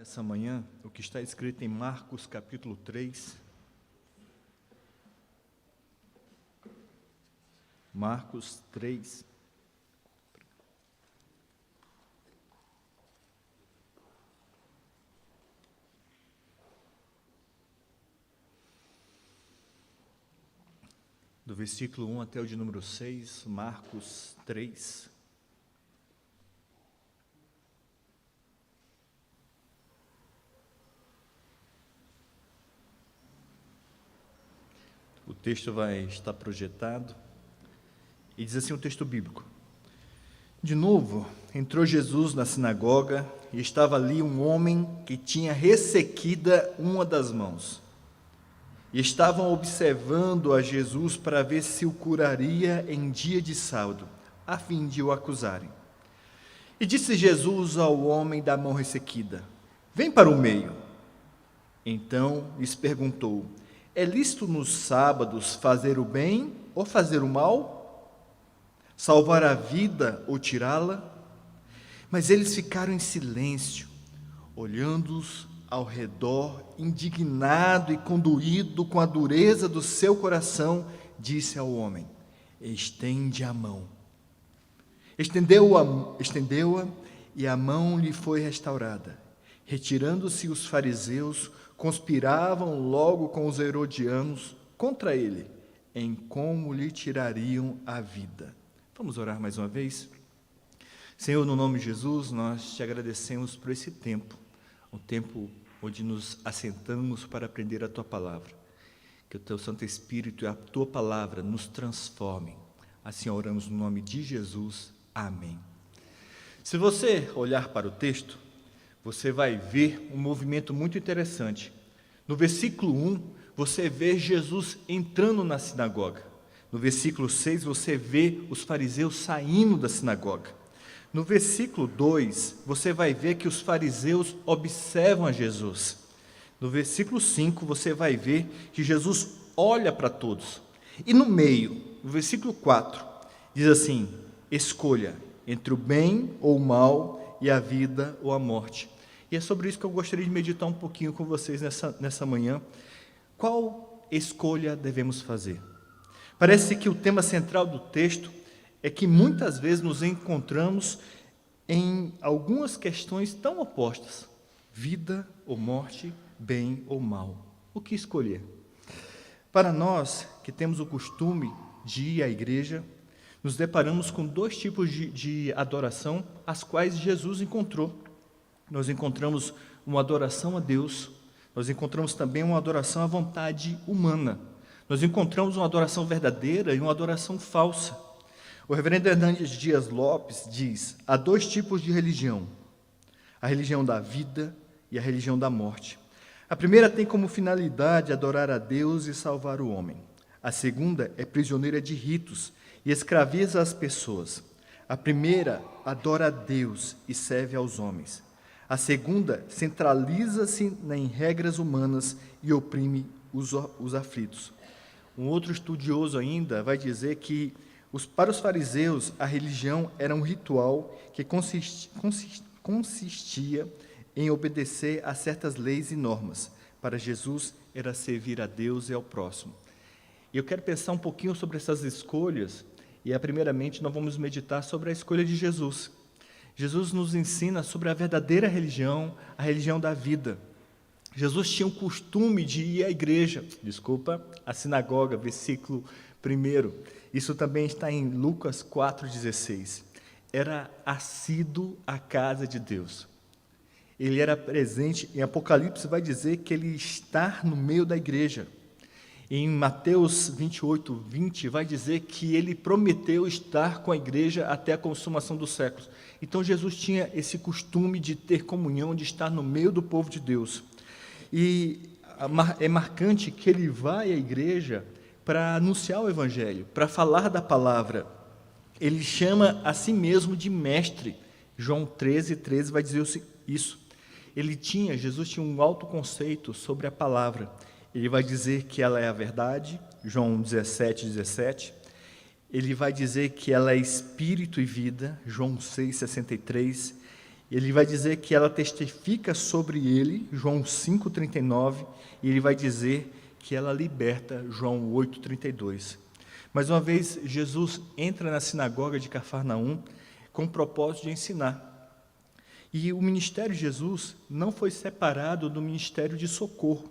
Nessa manhã, o que está escrito em Marcos capítulo 3. Marcos 3. Do versículo 1 até o de número 6, Marcos 3. O texto vai estar projetado, e diz assim o texto bíblico: De novo, entrou Jesus na sinagoga, e estava ali um homem que tinha ressequida uma das mãos. E estavam observando a Jesus para ver se o curaria em dia de sábado, a fim de o acusarem. E disse Jesus ao homem da mão ressequida: Vem para o meio. Então lhes perguntou: É lícito nos sábados fazer o bem ou fazer o mal? Salvar a vida ou tirá-la? Mas eles ficaram em silêncio, olhando-os ao redor, indignado e conduído com a dureza do seu coração, disse ao homem: Estende a mão. Estendeu-a e a mão lhe foi restaurada. Retirando-se os fariseus, conspiravam logo com os herodianos contra ele, em como lhe tirariam a vida. Vamos orar mais uma vez? Senhor, no nome de Jesus, nós te agradecemos por esse tempo, um tempo onde nos assentamos para aprender a Tua Palavra. Que o Teu Santo Espírito e a Tua Palavra nos transformem. Assim oramos no nome de Jesus. Amém. Se você olhar para o texto, você vai ver um movimento muito interessante. No versículo 1, você vê Jesus entrando na sinagoga. No versículo 6, você vê os fariseus saindo da sinagoga. No versículo 2, você vai ver que os fariseus observam a Jesus. No versículo 5, você vai ver que Jesus olha para todos. E no meio, no versículo 4, diz assim: Escolha entre o bem ou o mal e a vida ou a morte. E é sobre isso que eu gostaria de meditar um pouquinho com vocês nessa manhã. Qual escolha devemos fazer? Parece que o tema central do texto é que muitas vezes nos encontramos em algumas questões tão opostas: vida ou morte, bem ou mal. O que escolher? Para nós que temos o costume de ir à igreja, nos deparamos com dois tipos de adoração, as quais Jesus encontrou. Nós encontramos uma adoração a Deus, nós encontramos também uma adoração à vontade humana. Nós encontramos uma adoração verdadeira e uma adoração falsa. O reverendo Hernandes Dias Lopes diz: há dois tipos de religião: a religião da vida e a religião da morte. A primeira tem como finalidade adorar a Deus e salvar o homem. A segunda é prisioneira de ritos e escraviza as pessoas. A primeira adora a Deus e serve aos homens. A segunda centraliza-se em regras humanas e oprime os aflitos. Um outro estudioso ainda vai dizer que, para os fariseus, a religião era um ritual que consistia em obedecer a certas leis e normas. Para Jesus, era servir a Deus e ao próximo. E eu quero pensar um pouquinho sobre essas escolhas, e primeiramente nós vamos meditar sobre a escolha de Jesus. Jesus nos ensina sobre a verdadeira religião, a religião da vida. Jesus tinha o costume de ir à igreja, à sinagoga, versículo 1. Isso também está em Lucas 4,16. Era assíduo à casa de Deus. Ele era presente, em Apocalipse vai dizer que ele está no meio da igreja. Em Mateus 28:20 vai dizer que ele prometeu estar com a igreja até a consumação dos séculos. Então Jesus tinha esse costume de ter comunhão, de estar no meio do povo de Deus. E é marcante que ele vai à igreja para anunciar o evangelho, para falar da palavra. Ele chama a si mesmo de mestre. João 13:13 vai dizer isso. Jesus tinha um alto conceito sobre a palavra. Ele vai dizer que ela é a verdade, João 17:17. Ele vai dizer que ela é espírito e vida, João 6:63. Ele vai dizer que ela testifica sobre ele, João 5,39, e ele vai dizer que ela liberta, João 8,32. Mais uma vez, Jesus entra na sinagoga de Cafarnaum com o propósito de ensinar. E o ministério de Jesus não foi separado do ministério de socorro.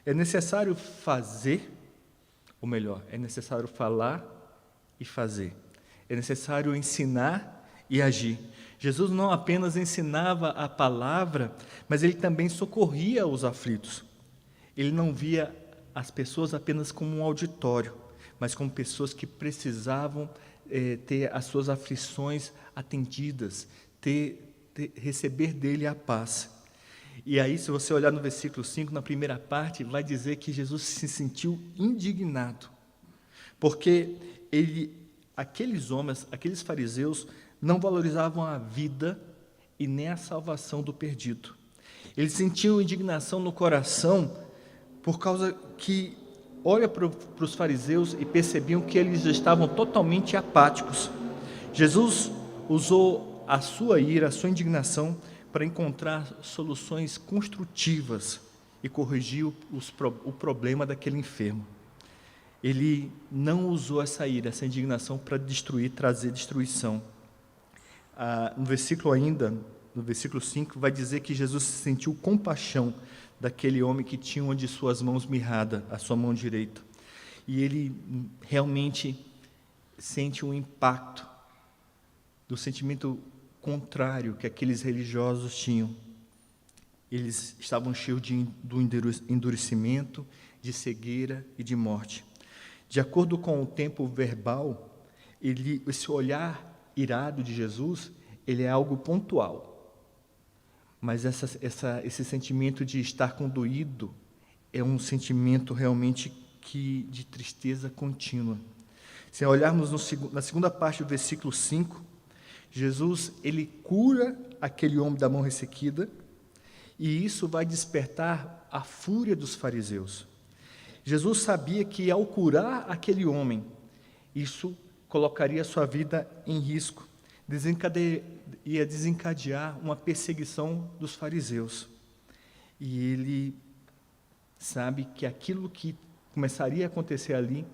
É necessário fazer, ou melhor, é necessário falar e fazer. É necessário ensinar e agir. Jesus não apenas ensinava a palavra, mas ele também socorria os aflitos. Ele não via as pessoas apenas como um auditório, mas como pessoas que precisavam ter as suas aflições atendidas, receber dele a paz. E aí, se você olhar no versículo 5, na primeira parte, vai dizer que Jesus se sentiu indignado, porque aqueles homens, aqueles fariseus, não valorizavam a vida e nem a salvação do perdido. Eles sentiam indignação no coração por causa que olha para os fariseus e percebiam que eles estavam totalmente apáticos. Jesus usou a sua ira, a sua indignação para encontrar soluções construtivas e corrigir o problema daquele enfermo. Ele não usou essa ira, essa indignação para trazer destruição. No versículo 5, vai dizer que Jesus sentiu compaixão daquele homem que tinha uma de suas mãos mirrada, a sua mão direita. E ele realmente sente um impacto do sentimento contrário que aqueles religiosos tinham. Eles estavam cheios do endurecimento, de cegueira e de morte. De acordo com o tempo verbal, esse olhar irado de Jesus, ele é algo pontual. Mas esse sentimento de estar condoído é um sentimento realmente de tristeza contínua. Se olharmos na segunda parte do versículo 5, Jesus, ele cura aquele homem da mão ressequida, e isso vai despertar a fúria dos fariseus. Jesus sabia que ao curar aquele homem, isso colocaria sua vida em risco, ia desencadear uma perseguição dos fariseus. E ele sabe que aquilo que começaria a acontecer ali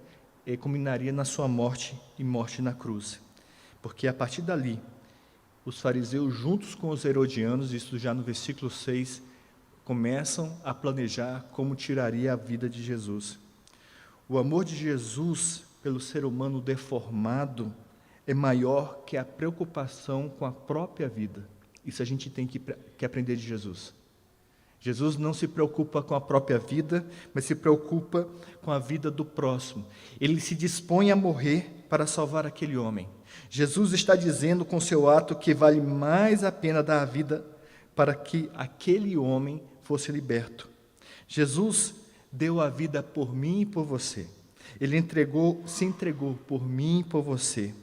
culminaria na sua morte e morte na cruz. Porque a partir dali, os fariseus, juntos com os herodianos, isso já no versículo 6, começam a planejar como tiraria a vida de Jesus. O amor de Jesus pelo ser humano deformado é maior que a preocupação com a própria vida. Isso a gente tem que aprender de Jesus. Jesus não se preocupa com a própria vida, mas se preocupa com a vida do próximo. Ele se dispõe a morrer para salvar aquele homem. Jesus está dizendo com seu ato que vale mais a pena dar a vida para que aquele homem fosse liberto. Jesus deu a vida por mim e por você. Ele se entregou por mim e por você,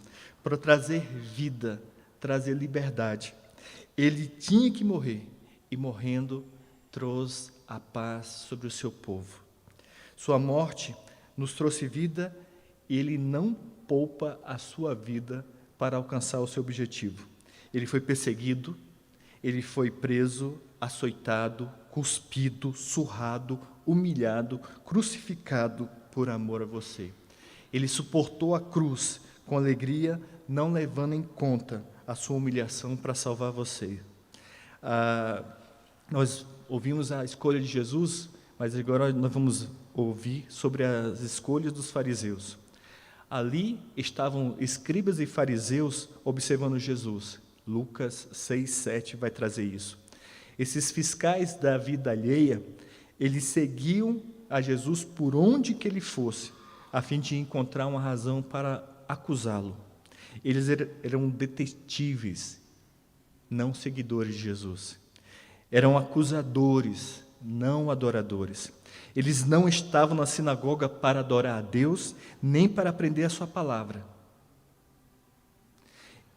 para trazer vida, trazer liberdade. Ele tinha que morrer, e morrendo, trouxe a paz sobre o seu povo. Sua morte nos trouxe vida, e ele não poupa a sua vida para alcançar o seu objetivo. Ele foi perseguido, ele foi preso, açoitado, cuspido, surrado, humilhado, crucificado por amor a você. Ele suportou a cruz com alegria, não levando em conta a sua humilhação para salvar você. Nós ouvimos a escolha de Jesus, mas agora nós vamos ouvir sobre as escolhas dos fariseus. Ali estavam escribas e fariseus observando Jesus. Lucas 6, 7 vai trazer isso. Esses fiscais da vida alheia, eles seguiam a Jesus por onde que ele fosse, a fim de encontrar uma razão para acusá-lo. Eles eram detetives, não seguidores de Jesus. Eram acusadores, não adoradores. Eles não estavam na sinagoga para adorar a Deus, nem para aprender a sua palavra.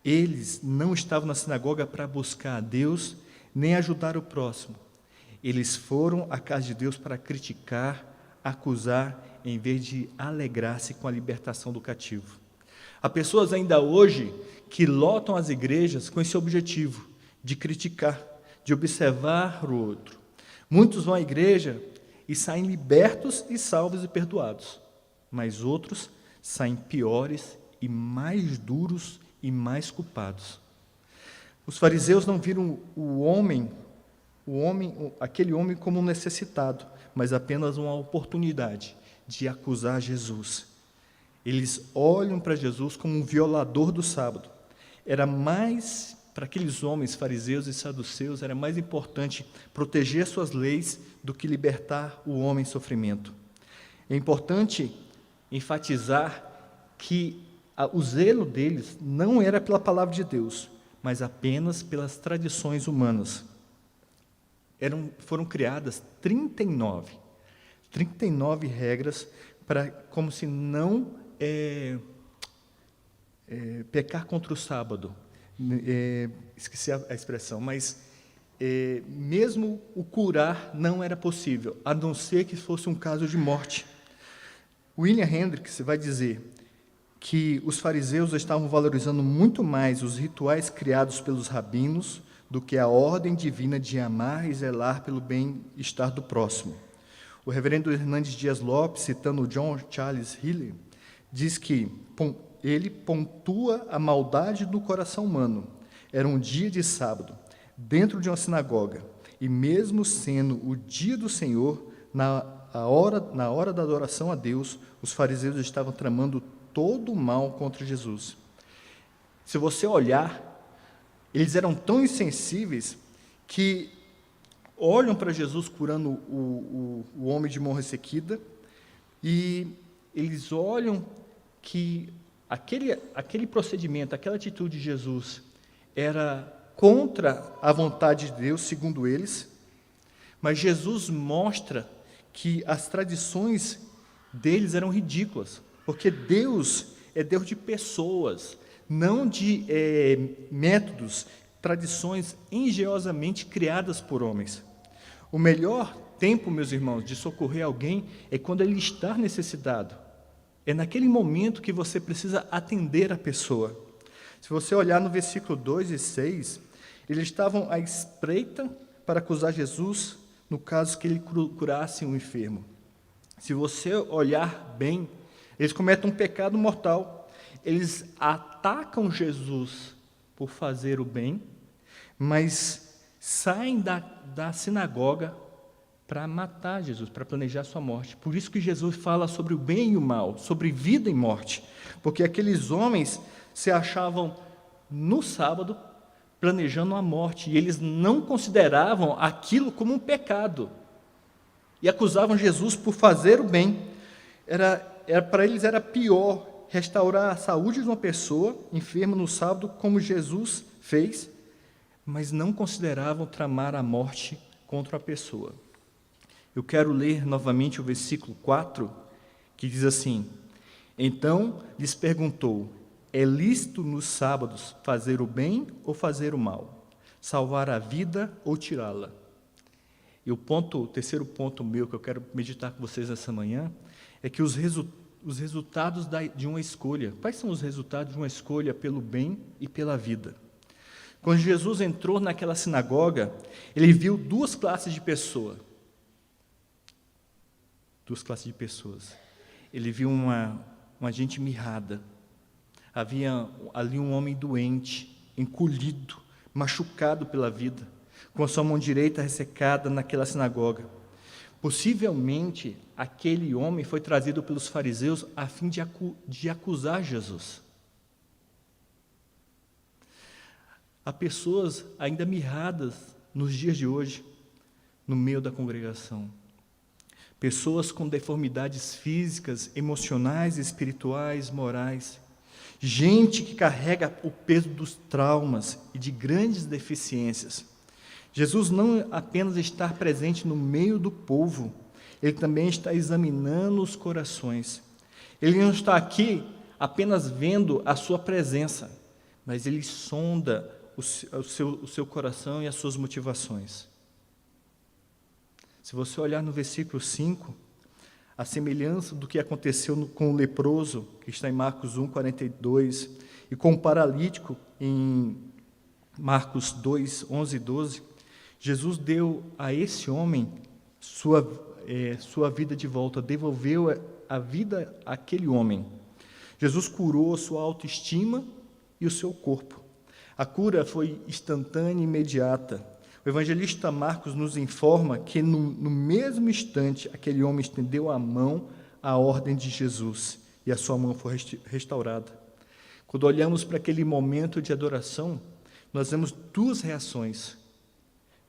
Eles não estavam na sinagoga para buscar a Deus, nem ajudar o próximo. Eles foram à casa de Deus para criticar, acusar, em vez de alegrar-se com a libertação do cativo. Há pessoas ainda hoje que lotam as igrejas com esse objetivo, de criticar, de observar o outro. Muitos vão à igreja e saem libertos e salvos e perdoados, mas outros saem piores e mais duros e mais culpados. Os fariseus não viram aquele homem como um necessitado, mas apenas uma oportunidade de acusar Jesus. Eles olham para Jesus como um violador do sábado. Para aqueles homens, fariseus e saduceus, era mais importante proteger suas leis do que libertar o homem em sofrimento. É importante enfatizar que o zelo deles não era pela palavra de Deus, mas apenas pelas tradições humanas. Foram criadas 39 regras como se não pecar contra o sábado. Esqueci a expressão, mas mesmo o curar não era possível, a não ser que fosse um caso de morte. William Hendricks vai dizer que os fariseus estavam valorizando muito mais os rituais criados pelos rabinos do que a ordem divina de amar e zelar pelo bem-estar do próximo. O reverendo Hernandes Dias Lopes, citando John Charles Healy, diz que ele pontua a maldade do coração humano. Era um dia de sábado, dentro de uma sinagoga, e mesmo sendo o dia do Senhor, na hora da adoração a Deus, os fariseus estavam tramando todo o mal contra Jesus. Se você olhar, eles eram tão insensíveis que olham para Jesus curando o homem de mão ressequida, e eles olham que aquele procedimento, aquela atitude de Jesus era contra a vontade de Deus, segundo eles, mas Jesus mostra que as tradições deles eram ridículas, porque Deus é Deus de pessoas, não de métodos, tradições engenhosamente criadas por homens. O melhor tempo, meus irmãos, de socorrer alguém é quando ele está necessitado. É naquele momento que você precisa atender a pessoa. Se você olhar no versículo 2 e 6, eles estavam à espreita para acusar Jesus no caso que ele curasse um enfermo. Se você olhar bem, eles cometem um pecado mortal. Eles atacam Jesus por fazer o bem, mas saem da sinagoga para matar Jesus, para planejar sua morte. Por isso que Jesus fala sobre o bem e o mal, sobre vida e morte, porque aqueles homens se achavam no sábado planejando a morte, e eles não consideravam aquilo como um pecado, e acusavam Jesus por fazer o bem. Para eles era pior restaurar a saúde de uma pessoa enferma no sábado, como Jesus fez, mas não consideravam tramar a morte contra a pessoa. Eu quero ler novamente o versículo 4, que diz assim: Então lhes perguntou: é lícito nos sábados fazer o bem ou fazer o mal? Salvar a vida ou tirá-la? E o terceiro ponto meu que eu quero meditar com vocês essa manhã é que os resultados de uma escolha. Quais são os resultados de uma escolha pelo bem e pela vida? Quando Jesus entrou naquela sinagoga, ele viu duas classes de pessoas. Ele viu uma gente mirrada. Havia ali um homem doente, encolhido, machucado pela vida, com a sua mão direita ressecada naquela sinagoga. Possivelmente, aquele homem foi trazido pelos fariseus a fim de acusar Jesus. Há pessoas ainda mirradas nos dias de hoje, no meio da congregação. Pessoas com deformidades físicas, emocionais, espirituais, morais. Gente que carrega o peso dos traumas e de grandes deficiências. Jesus não apenas está presente no meio do povo, ele também está examinando os corações. Ele não está aqui apenas vendo a sua presença, mas ele sonda o seu coração e as suas motivações. Se você olhar no versículo 5, a semelhança do que aconteceu com o leproso, que está em Marcos 1, 42, e com o paralítico em Marcos 2, 11 e 12, Jesus deu a esse homem sua vida de volta, devolveu a vida àquele homem. Jesus curou a sua autoestima e o seu corpo. A cura foi instantânea e imediata. O evangelista Marcos nos informa que no mesmo instante aquele homem estendeu a mão à ordem de Jesus e a sua mão foi restaurada. Quando olhamos para aquele momento de adoração, nós vemos duas reações.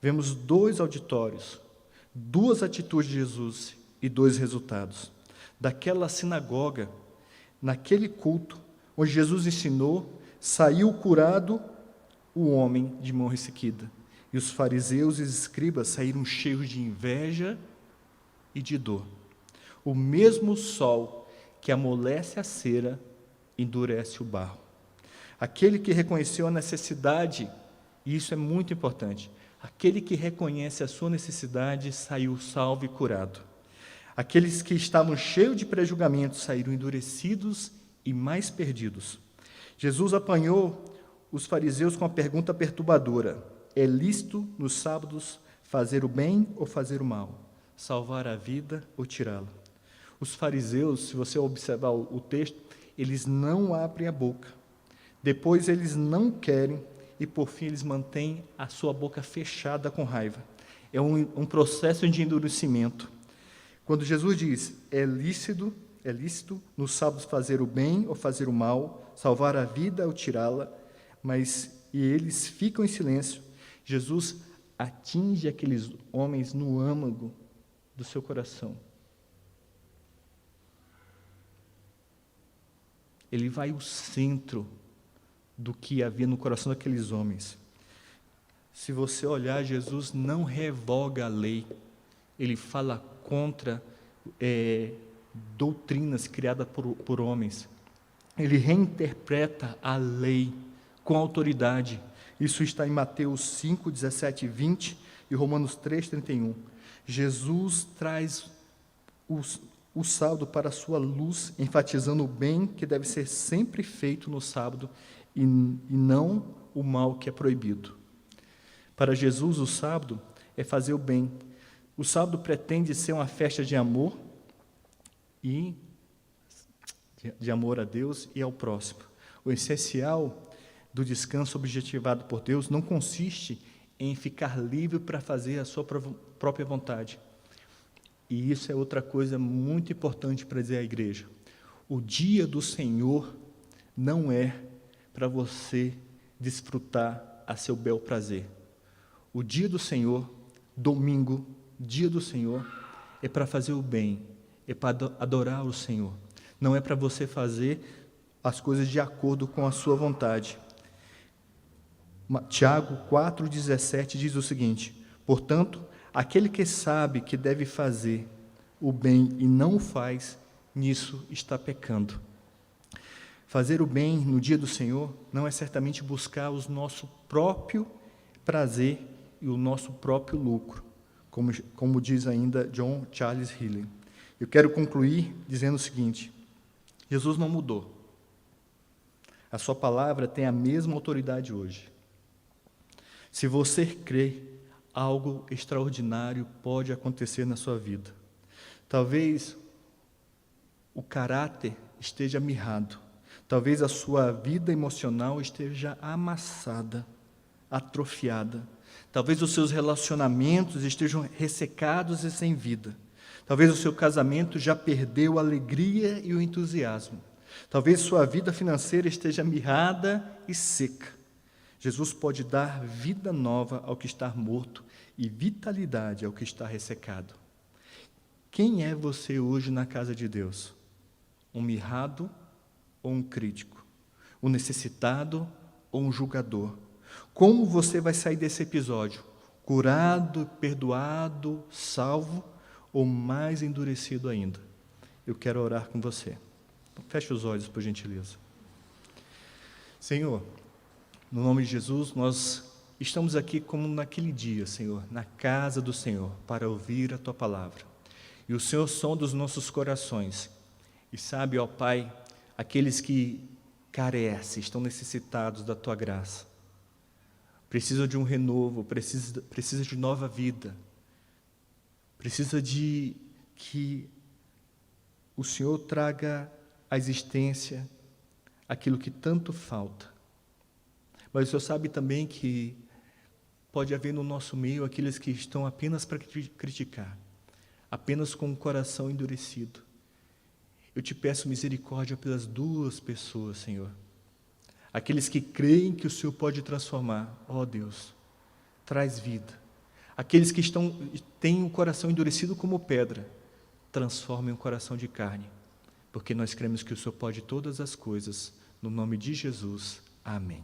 Vemos dois auditórios, duas atitudes de Jesus e dois resultados. Daquela sinagoga, naquele culto, onde Jesus ensinou, saiu curado o homem de mão ressequida. E os fariseus e os escribas saíram cheios de inveja e de dor. O mesmo sol que amolece a cera, endurece o barro. Aquele que reconheceu a necessidade, e isso é muito importante, aquele que reconhece a sua necessidade saiu salvo e curado. Aqueles que estavam cheios de pré-julgamento saíram endurecidos e mais perdidos. Jesus apanhou os fariseus com a pergunta perturbadora: é lícito nos sábados fazer o bem ou fazer o mal? Salvar a vida ou tirá-la? Os fariseus, se você observar o texto, eles não abrem a boca. Depois eles não querem e, por fim, eles mantêm a sua boca fechada com raiva. É um processo de endurecimento. Quando Jesus diz, é lícito nos sábados fazer o bem ou fazer o mal, salvar a vida ou tirá-la, e eles ficam em silêncio, Jesus atinge aqueles homens no âmago do seu coração. Ele vai ao centro do que havia no coração daqueles homens. Se você olhar, Jesus não revoga a lei, ele fala contra doutrinas criadas por homens. Ele reinterpreta a lei com autoridade. Isso está em Mateus 5, 17 e 20 e Romanos 3, 31. Jesus traz o sábado para a sua luz, enfatizando o bem que deve ser sempre feito no sábado e não o mal que é proibido. Para Jesus, o sábado é fazer o bem. O sábado pretende ser uma festa de amor a Deus e ao próximo. O essencial do descanso objetivado por Deus não consiste em ficar livre para fazer a sua própria vontade. E isso é outra coisa muito importante para dizer à igreja. O dia do Senhor não é para você desfrutar a seu bel prazer. O dia do Senhor, domingo, dia do Senhor, é para fazer o bem, é para adorar o Senhor. Não é para você fazer as coisas de acordo com a sua vontade. Tiago 4,17 diz o seguinte: portanto, aquele que sabe que deve fazer o bem e não o faz, nisso está pecando. Fazer o bem no dia do Senhor não é certamente buscar o nosso próprio prazer e o nosso próprio lucro, como diz ainda John Charles Healy. Eu quero concluir dizendo o seguinte: Jesus não mudou. A sua palavra tem a mesma autoridade hoje. Se você crê, algo extraordinário pode acontecer na sua vida. Talvez o caráter esteja mirrado. Talvez a sua vida emocional esteja amassada, atrofiada. Talvez os seus relacionamentos estejam ressecados e sem vida. Talvez o seu casamento já perdeu a alegria e o entusiasmo. Talvez sua vida financeira esteja mirrada e seca. Jesus pode dar vida nova ao que está morto e vitalidade ao que está ressecado. Quem é você hoje na casa de Deus? Um mirrado ou um crítico? Um necessitado ou um julgador? Como você vai sair desse episódio? Curado, perdoado, salvo ou mais endurecido ainda? Eu quero orar com você. Feche os olhos, por gentileza. Senhor, no nome de Jesus, nós estamos aqui como naquele dia, Senhor, na casa do Senhor, para ouvir a Tua palavra. E o Senhor sonda os nossos corações. E sabe, ó Pai, aqueles que carecem, estão necessitados da Tua graça. precisa de um renovo, precisa de nova vida, precisa de que o Senhor traga à existência aquilo que tanto falta. Mas o Senhor sabe também que pode haver no nosso meio aqueles que estão apenas para criticar, apenas com o coração endurecido. Eu te peço misericórdia pelas duas pessoas, Senhor. Aqueles que creem que o Senhor pode transformar, ó Deus, traz vida. Aqueles que têm o coração endurecido como pedra, transformem o coração de carne, porque nós cremos que o Senhor pode todas as coisas. No nome de Jesus, amém.